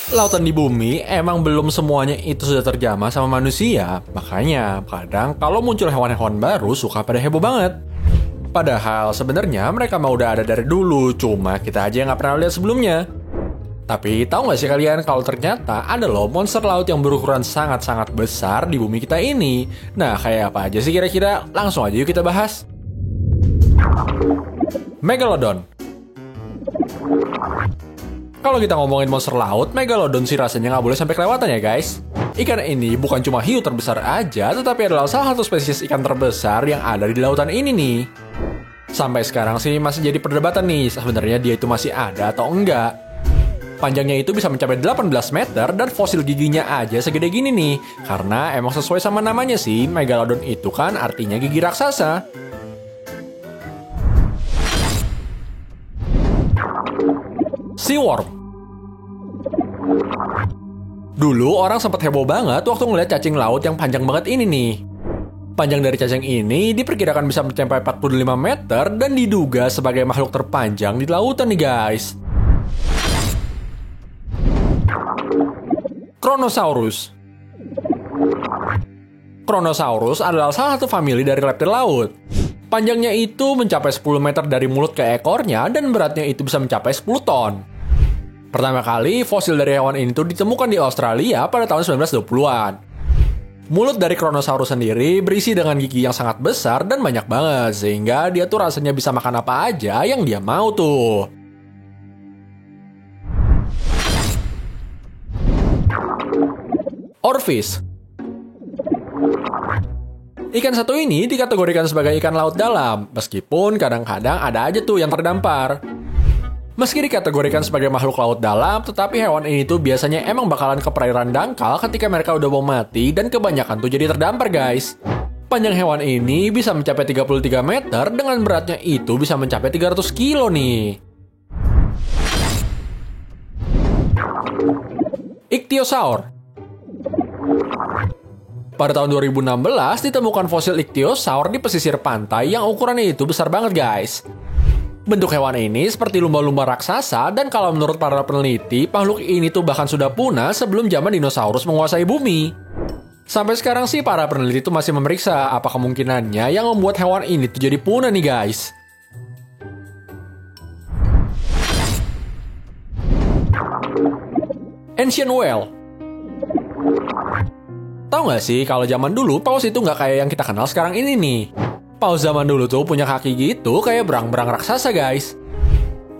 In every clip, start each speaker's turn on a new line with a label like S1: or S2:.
S1: Lautan di bumi emang belum semuanya itu sudah terjamah sama manusia. Makanya kadang kalau muncul hewan-hewan baru suka pada heboh banget. Padahal sebenarnya mereka mah udah ada dari dulu, cuma kita aja yang nggak pernah lihat sebelumnya. Tapi tahu nggak sih kalian kalau ternyata ada loh monster laut yang berukuran sangat-sangat besar di bumi kita ini. Nah, kayak apa aja sih kira-kira? Langsung aja yuk kita bahas. Megalodon. Kalau kita ngomongin monster laut, Megalodon sih rasanya nggak boleh sampai kelewatan ya guys. Ikan ini bukan cuma hiu terbesar aja, tetapi adalah salah satu spesies ikan terbesar yang ada di lautan ini nih. Sampai sekarang sih masih jadi perdebatan nih, sebenarnya dia itu masih ada atau enggak. Panjangnya itu bisa mencapai 18 meter dan fosil giginya aja segede gini nih. Karena emang sesuai sama namanya sih, Megalodon itu kan artinya gigi raksasa. Seaworm. Dulu orang sempat heboh banget waktu ngeliat cacing laut yang panjang banget ini nih. Panjang dari cacing ini diperkirakan bisa mencapai 45 meter dan diduga sebagai makhluk terpanjang di lautan nih guys. Kronosaurus. Kronosaurus adalah salah satu famili dari reptil laut. Panjangnya itu mencapai 10 meter dari mulut ke ekornya dan beratnya itu bisa mencapai 10 ton. Pertama kali fosil dari hewan ini tuh ditemukan di Australia pada tahun 1920-an. Mulut dari Kronosaurus sendiri berisi dengan gigi yang sangat besar dan banyak banget, sehingga dia tuh rasanya bisa makan apa aja yang dia mau tuh. Orfish. Ikan satu ini dikategorikan sebagai ikan laut dalam, meskipun kadang-kadang ada aja tuh yang terdampar. Meski dikategorikan sebagai makhluk laut dalam, tetapi hewan ini tuh biasanya emang bakalan ke perairan dangkal ketika mereka udah mau mati dan kebanyakan tuh jadi terdampar guys. Panjang hewan ini bisa mencapai 33 meter dengan beratnya itu bisa mencapai 300 kilo nih. Ichthyosaur. Pada tahun 2016 ditemukan fosil ichthyosaur di pesisir pantai yang ukurannya itu besar banget guys. Bentuk hewan ini seperti lumba-lumba raksasa dan kalau menurut para peneliti, makhluk ini tuh bahkan sudah punah sebelum zaman dinosaurus menguasai bumi. Sampai sekarang sih para peneliti tuh masih memeriksa apa kemungkinannya yang membuat hewan ini tuh jadi punah nih guys. Ancient whale. Tahu nggak sih kalau zaman dulu paus itu nggak kayak yang kita kenal sekarang ini nih. Paus zaman dulu tuh punya kaki gitu kayak berang-berang raksasa guys.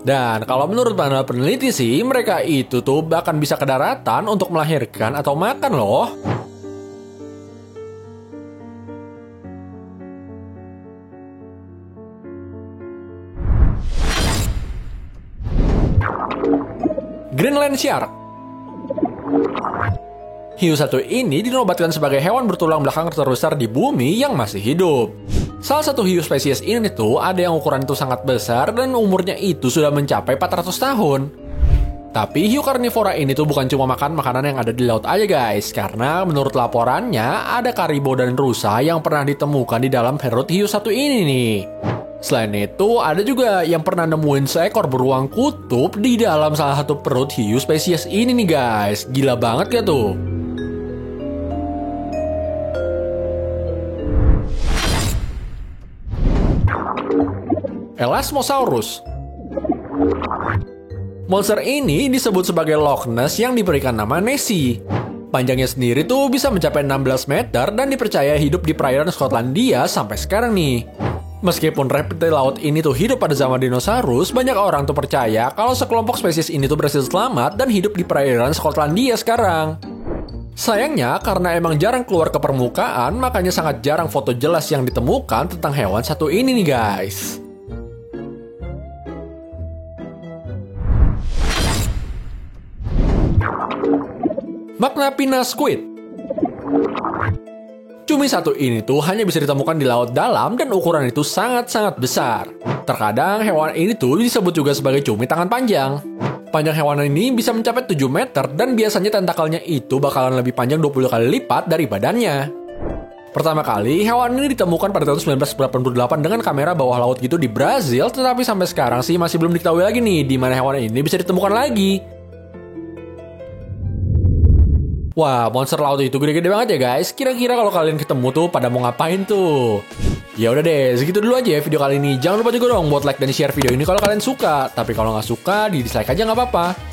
S1: Dan kalau menurut para peneliti sih, mereka itu tuh bahkan bisa ke daratan untuk melahirkan atau makan loh. Greenland shark. Hiu satu ini dinobatkan sebagai hewan bertulang belakang terbesar di bumi yang masih hidup. Salah satu hiu spesies ini tuh ada yang ukuran itu sangat besar dan umurnya itu sudah mencapai 400 tahun. Tapi hiu karnivora ini tuh bukan cuma makan makanan yang ada di laut aja guys, karena menurut laporannya ada karibo dan rusa yang pernah ditemukan di dalam perut hiu satu ini nih. Selain itu, ada juga yang pernah nemuin seekor beruang kutub di dalam salah satu perut hiu spesies ini nih guys. Gila banget gak tuh? Elasmosaurus. Monster ini disebut sebagai Loch Ness yang diberikan nama Nessie. Panjangnya sendiri tuh bisa mencapai 16 meter dan dipercaya hidup di perairan Skotlandia sampai sekarang nih. Meskipun reptil laut ini tuh hidup pada zaman dinosaurus, banyak orang tuh percaya kalau sekelompok spesies ini tuh berhasil selamat dan hidup di perairan Skotlandia sekarang. Sayangnya, karena emang jarang keluar ke permukaan, makanya sangat jarang foto jelas yang ditemukan tentang hewan satu ini nih guys. Magna squid. Cumi satu ini tuh hanya bisa ditemukan di laut dalam dan ukuran itu sangat-sangat besar. Terkadang hewan ini tuh disebut juga sebagai cumi tangan panjang. Panjang hewan ini bisa mencapai 7 meter dan biasanya tentakelnya itu bakalan lebih panjang 20 kali lipat dari badannya. Pertama kali, hewan ini ditemukan pada tahun 1988 dengan kamera bawah laut gitu di Brazil, tetapi sampai sekarang sih masih belum diketahui lagi nih di mana hewan ini bisa ditemukan lagi. Wah, monster laut itu gede-gede banget ya guys. Kira-kira kalau kalian ketemu tuh pada mau ngapain tuh? Ya udah deh, segitu dulu aja ya video kali ini. Jangan lupa juga dong buat like dan share video ini kalau kalian suka. Tapi kalau nggak suka, di dislike aja nggak apa-apa.